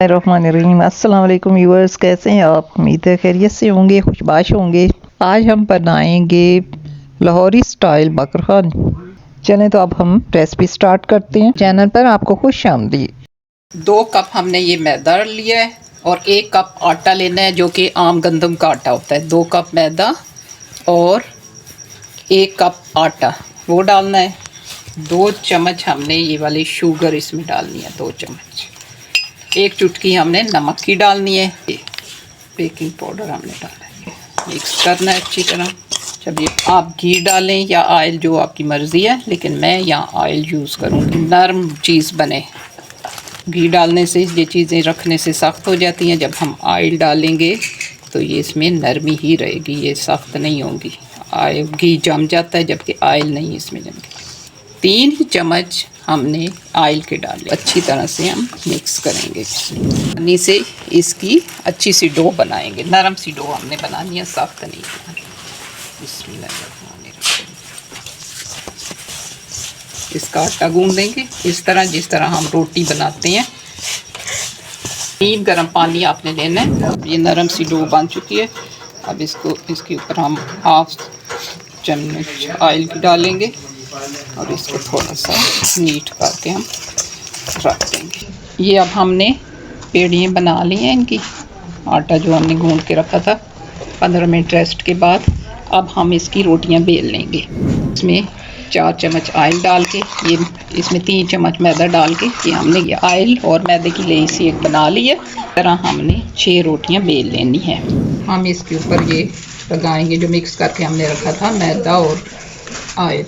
रहमानिर्रहीम। अस्सलाम वालेकुम व्यूअर्स, कैसे हैं आप? उम्मीद है खैरियत से होंगे, खुशबाश होंगे। आज हम बनाएंगे लाहौरी स्टाइल बकरखान। चलें तो अब हम रेसिपी स्टार्ट करते हैं। चैनल पर आपको खुश आमदीद। 2 कप हमने ये मैदा लिया है और 1 कप आटा लेना है, जो कि आम गंदम का आटा होता है। 2 कप मैदा और 1 कप आटा वो डालना है। 2 चम्मच हमने ये वाली शुगर इसमें डालनी है, 2 चम्मच। 1 चुटकी हमने नमक की डालनी है। बेकिंग पाउडर हमने डाला है। मिक्स करना है अच्छी तरह। जब ये आप घी डालें या ऑयल, जो आपकी मर्ज़ी है, लेकिन मैं यहाँ ऑयल यूज़ करूँगी, नरम चीज़ बने। घी डालने से ये चीज़ें रखने से सख्त हो जाती हैं। जब हम ऑयल डालेंगे तो ये इसमें नरमी ही रहेगी, ये सख्त नहीं होंगी। ऑयल घी जम जाता है, जबकि ऑयल नहीं इसमें जमती। 3 चम्मच हमने ऑयल के डाले। अच्छी तरह से हम मिक्स करेंगे। पानी से इसकी अच्छी सी डो बनाएंगे। नरम सी डो हमने बनानी है, सख्त नहीं बनानी। इसका आटा गूंद देंगे इस तरह, जिस तरह हम रोटी बनाते हैं। 3 गर्म पानी आपने लेना है। ये नरम सी डो बन चुकी है। अब इसके ऊपर हम 1/2 चम्मच ऑयल की डालेंगे और इसको थोड़ा सा नीट करके हम रख देंगे। ये अब हमने पेड़ियाँ बना ली हैं इनकी। आटा जो हमने गूंद के रखा था 15 मिनट रेस्ट के बाद, अब हम इसकी रोटियां बेल लेंगे। इसमें 4 चम्मच ऑयल डाल के, ये इसमें 3 चम्मच मैदा डाल के, ये हमने ये ऑयल और मैदे की लेई सी एक बना ली है। इस तरह हमने 6 रोटियां बेल लेनी है। हम इसके ऊपर ये लगाएंगे जो मिक्स करके हमने रखा था, मैदा और ऑयल।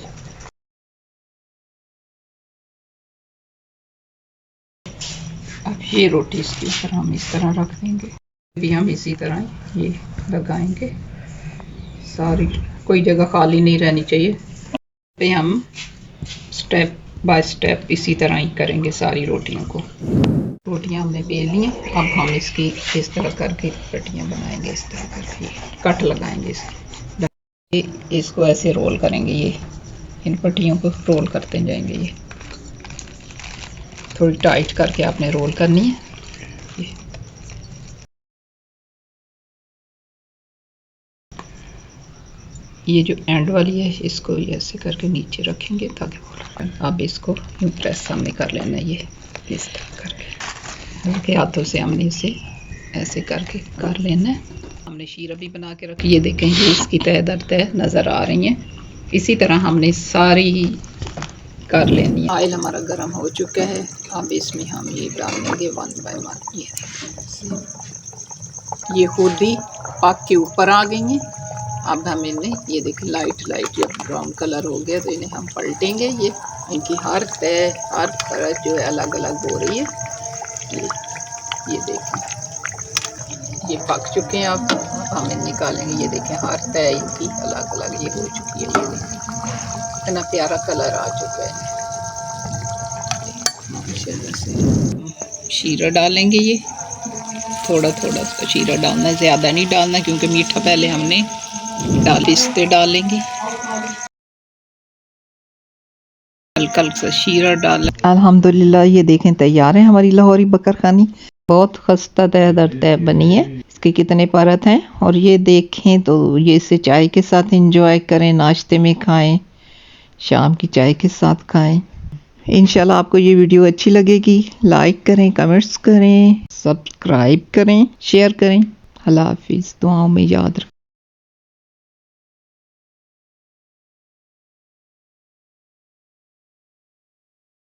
अब ये रोटी इसके ऊपर हम इस तरह रख देंगे। भी हम इसी तरह ये लगाएंगे सारी, कोई जगह खाली नहीं रहनी चाहिए। पे हम स्टेप बाय स्टेप इसी तरह ही करेंगे सारी रोटियों को। रोटियां हमने बेल ली हैं। अब हम इसकी इस तरह करके पट्टियां बनाएंगे, इस तरह करके कट लगाएंगे इसकी। इसको ऐसे रोल करेंगे, ये इन पट्टियों को रोल करते जाएंगे। ये थोड़ी टाइट करके आपने रोल करनी है। ये जो एंड वाली है, इसको ऐसे करके नीचे रखेंगे ताकि अब इसको प्रेस हमने कर लेना है। ये इस तरह करके हल्के हाथों से हमने इसे ऐसे करके कर लेना है। हमने शीरा भी बना के रखी, ये देखें, ये इसकी तह दर तह नज़र आ रही हैं। इसी तरह हमने सारी कर लेनी है। ऑयल हमारा गर्म हो चुका है। अब इसमें हम ये डालेंगे 1 बाय 1। ये खुद ही पक के ऊपर आ गई हैं। अब हम इन्हें, ये देखिए, लाइट जब ब्राउन कलर हो गया तो इन्हें हम पलटेंगे। ये इनकी हर तह, हर परत जो है अलग अलग हो रही है। ये देखें, ये पक चुके हैं। अब हम इन्हें निकालेंगे। ये देखें, हर तह इनकी अलग अलग ये हो चुकी है। ये देखें, इतना प्यारा कलर आ चुका है। शीरा डालेंगे। ये थोड़ा थोड़ा शीरा डालना है, ज़्यादा नहीं डालना, क्योंकि मीठा पहले हमने पिस्ते डालेंगे। हल्का सा शीरा डाल। अल्हम्दुलिल्लाह, ये देखें तैयार है हमारी लाहौरी बकरखानी। बहुत खस्ता तह दर तह बनी है। इसके कितने परत हैं, और ये देखें तो ये इसे चाय के साथ इंजॉय करें, नाश्ते में खाएं, शाम की चाय के साथ खाएं। इंशाल्लाह आपको ये वीडियो अच्छी लगेगी। लाइक करें, कमेंट्स करें, सब्सक्राइब करें, शेयर करें। अल्लाह हाफिज़। दुआओं में याद रखें।